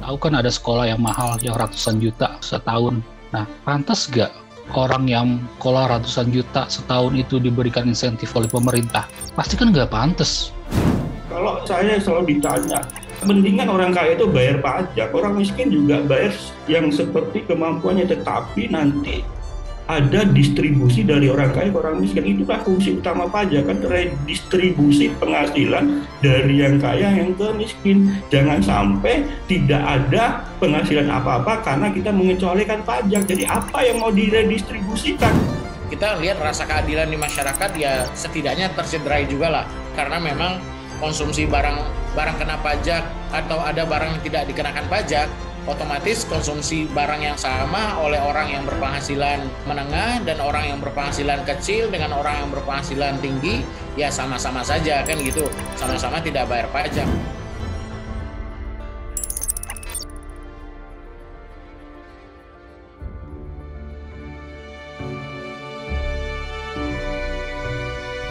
Tahu kan ada sekolah yang mahal yang ratusan juta setahun. Nah, pantas gak orang yang sekolah ratusan juta setahun itu diberikan insentif oleh pemerintah? Pasti kan gak pantas. Kalau saya selalu ditanya, mendingan orang kaya itu bayar pajak, orang miskin juga bayar yang seperti kemampuannya, tetapi nanti ada distribusi dari orang kaya ke orang miskin. Itulah fungsi utama pajak, kan redistribusi penghasilan dari yang kaya yang ke miskin. Jangan sampai tidak ada penghasilan apa-apa karena kita mengecualikan pajak. Jadi apa yang mau diredistribusikan? Kita lihat rasa keadilan di masyarakat ya setidaknya tercederai juga lah, karena memang konsumsi barang kena pajak atau ada barang yang tidak dikenakan pajak, otomatis konsumsi barang yang sama oleh orang yang berpenghasilan menengah dan orang yang berpenghasilan kecil dengan orang yang berpenghasilan tinggi ya sama-sama saja kan gitu, sama-sama tidak bayar pajak.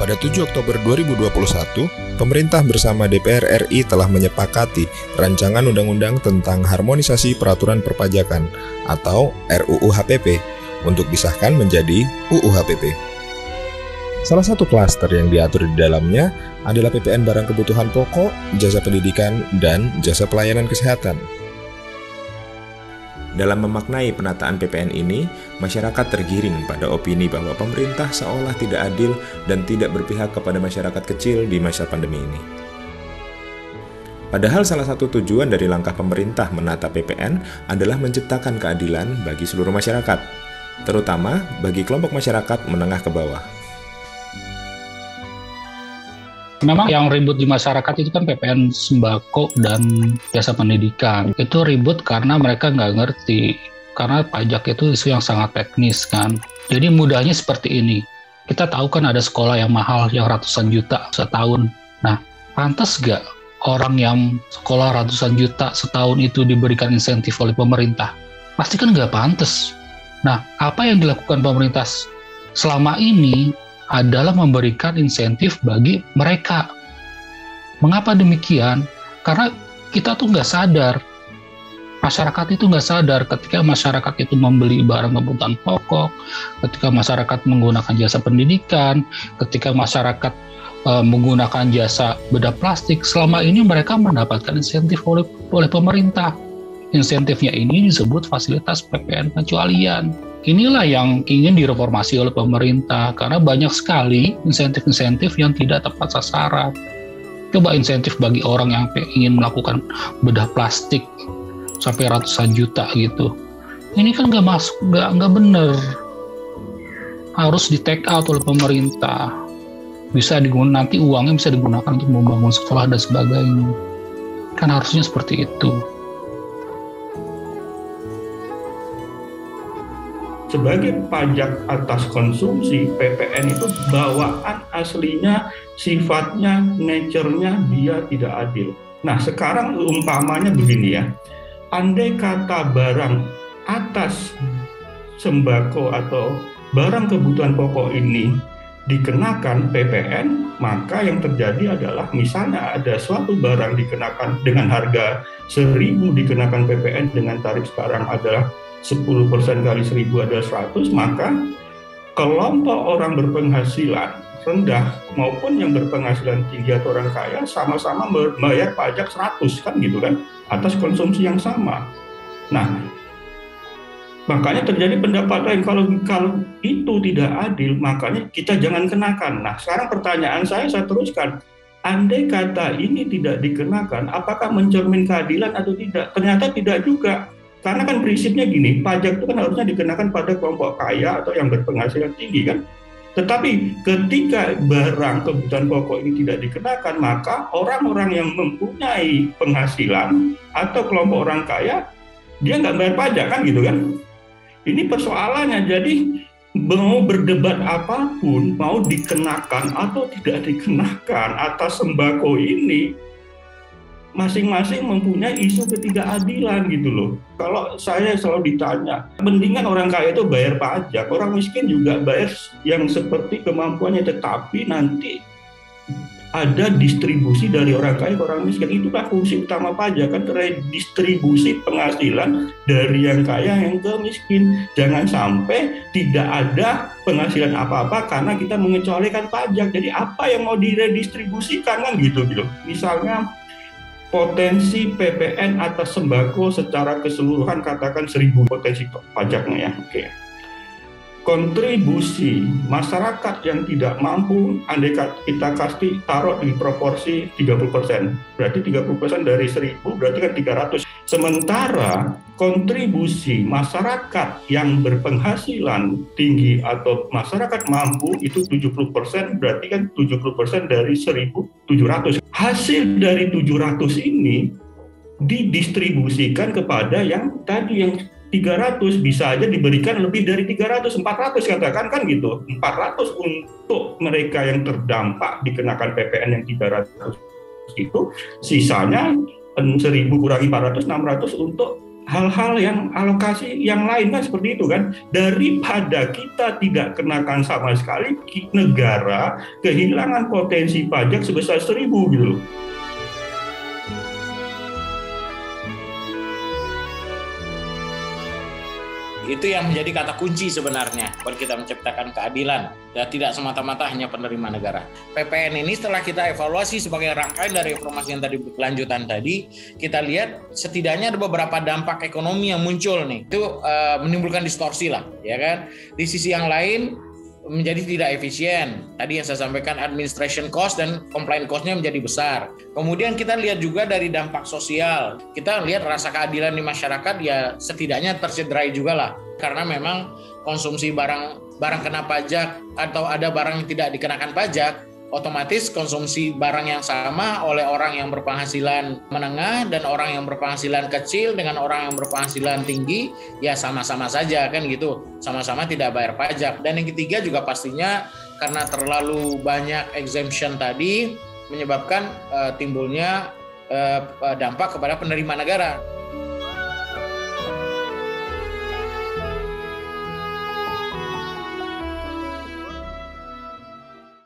Pada 7 Oktober 2021, pemerintah bersama DPR RI telah menyepakati Rancangan Undang-Undang tentang Harmonisasi Peraturan Perpajakan atau RUU HPP untuk disahkan menjadi UU HPP. Salah satu klaster yang diatur di dalamnya adalah PPN barang kebutuhan pokok, jasa pendidikan, dan jasa pelayanan kesehatan. Dalam memaknai penataan PPN ini, masyarakat tergiring pada opini bahwa pemerintah seolah tidak adil dan tidak berpihak kepada masyarakat kecil di masa pandemi ini. Padahal salah satu tujuan dari langkah pemerintah menata PPN adalah menciptakan keadilan bagi seluruh masyarakat, terutama bagi kelompok masyarakat menengah ke bawah. Memang yang ribut di masyarakat itu kan PPN sembako dan jasa pendidikan. Itu ribut karena mereka nggak ngerti. Karena pajak itu isu yang sangat teknis kan. Jadi mudahnya seperti ini. Kita tahu kan ada sekolah yang mahal yang ratusan juta setahun. Nah, pantas nggak orang yang sekolah ratusan juta setahun itu diberikan insentif oleh pemerintah? Pasti kan nggak pantas. Nah, apa yang dilakukan pemerintah selama ini adalah memberikan insentif bagi mereka. Mengapa demikian? Karena kita tuh nggak sadar, masyarakat itu nggak sadar ketika masyarakat itu membeli barang kebutuhan pokok, ketika masyarakat menggunakan jasa pendidikan, ketika masyarakat menggunakan jasa bedah plastik, selama ini mereka mendapatkan insentif oleh pemerintah. Insentifnya ini disebut fasilitas PPN pengecualian. Inilah yang ingin direformasi oleh pemerintah karena banyak sekali insentif-insentif yang tidak tepat sasaran. Coba insentif bagi orang yang ingin melakukan bedah plastik sampai ratusan juta gitu. Ini kan nggak masuk, nggak bener. Harus di take out oleh pemerintah. Bisa digunakan, nanti uangnya bisa digunakan untuk membangun sekolah dan sebagainya. Kan harusnya seperti itu. Sebagai pajak atas konsumsi, PPN itu bawaan aslinya, sifatnya, nature-nya dia tidak adil. Nah, sekarang umpamanya begini ya, andai kata barang atas sembako atau barang kebutuhan pokok ini dikenakan PPN, maka yang terjadi adalah misalnya ada suatu barang dikenakan dengan harga 1.000 dikenakan PPN dengan tarif sekarang adalah 10% kali 1.000 adalah 100, maka kelompok orang berpenghasilan rendah maupun yang berpenghasilan tinggi atau orang kaya sama-sama membayar pajak 100 kan gitu kan atas konsumsi yang sama. Nah, makanya terjadi pendapat lain kalau itu tidak adil, makanya kita jangan kenakan. Nah, sekarang pertanyaan saya teruskan. Andai kata ini tidak dikenakan, apakah mencermin keadilan atau tidak? Ternyata tidak juga. Karena kan prinsipnya gini, pajak itu kan harusnya dikenakan pada kelompok kaya atau yang berpenghasilan tinggi kan. Tetapi ketika barang kebutuhan pokok ini tidak dikenakan, maka orang-orang yang mempunyai penghasilan atau kelompok orang kaya, dia nggak bayar pajak kan gitu kan. Ini persoalannya, jadi mau berdebat apapun, mau dikenakan atau tidak dikenakan atas sembako ini, masing-masing mempunyai isu ketidakadilan gitu loh. Kalau saya selalu ditanya, mendingan orang kaya itu bayar pajak, orang miskin juga bayar yang seperti kemampuannya, tetapi nanti ada distribusi dari orang kaya ke orang miskin. Itulah fungsi utama pajak, kan redistribusi penghasilan dari yang kaya yang ke miskin. Jangan sampai tidak ada penghasilan apa-apa karena kita mengecualikan pajak. Jadi apa yang mau diredistribusikan kan gitu. Misalnya potensi PPN atas sembako secara keseluruhan katakan 1.000 potensi pajaknya ya. Oke. Kontribusi masyarakat yang tidak mampu, andai kita taruh di proporsi 30%, berarti 30% dari 1.000 berarti kan 300. Sementara kontribusi masyarakat yang berpenghasilan tinggi atau masyarakat mampu itu 70%, berarti kan 70% dari 1.700. Hasil dari 700 ini didistribusikan kepada yang tadi yang 300, bisa aja diberikan lebih dari 300, 400 katakan kan gitu. 400 untuk mereka yang terdampak dikenakan PPN yang 300 itu, sisanya 1.000 kurangi 400, 600 untuk hal-hal yang alokasi yang lain kan seperti itu kan. Daripada kita tidak kenakan sama sekali, negara kehilangan potensi pajak sebesar 1.000 gitu. Itu yang menjadi kata kunci sebenarnya buat kita menciptakan keadilan dan tidak semata-mata hanya penerima negara. PPN ini setelah kita evaluasi sebagai rangkaian dari informasi yang tadi berkelanjutan tadi, kita lihat setidaknya ada beberapa dampak ekonomi yang muncul nih. Itu menimbulkan distorsi lah, ya kan. Di sisi yang lain menjadi tidak efisien. Tadi yang saya sampaikan administration cost dan compliance cost-nya menjadi besar. Kemudian kita lihat juga dari dampak sosial. Kita lihat rasa keadilan di masyarakat ya setidaknya tercederai juga lah. Karena memang konsumsi barang kena pajak atau ada barang yang tidak dikenakan pajak, otomatis konsumsi barang yang sama oleh orang yang berpenghasilan menengah dan orang yang berpenghasilan kecil dengan orang yang berpenghasilan tinggi ya sama-sama saja kan gitu, sama-sama tidak bayar pajak. Dan yang ketiga juga pastinya karena terlalu banyak exemption tadi menyebabkan timbulnya dampak kepada penerima negara.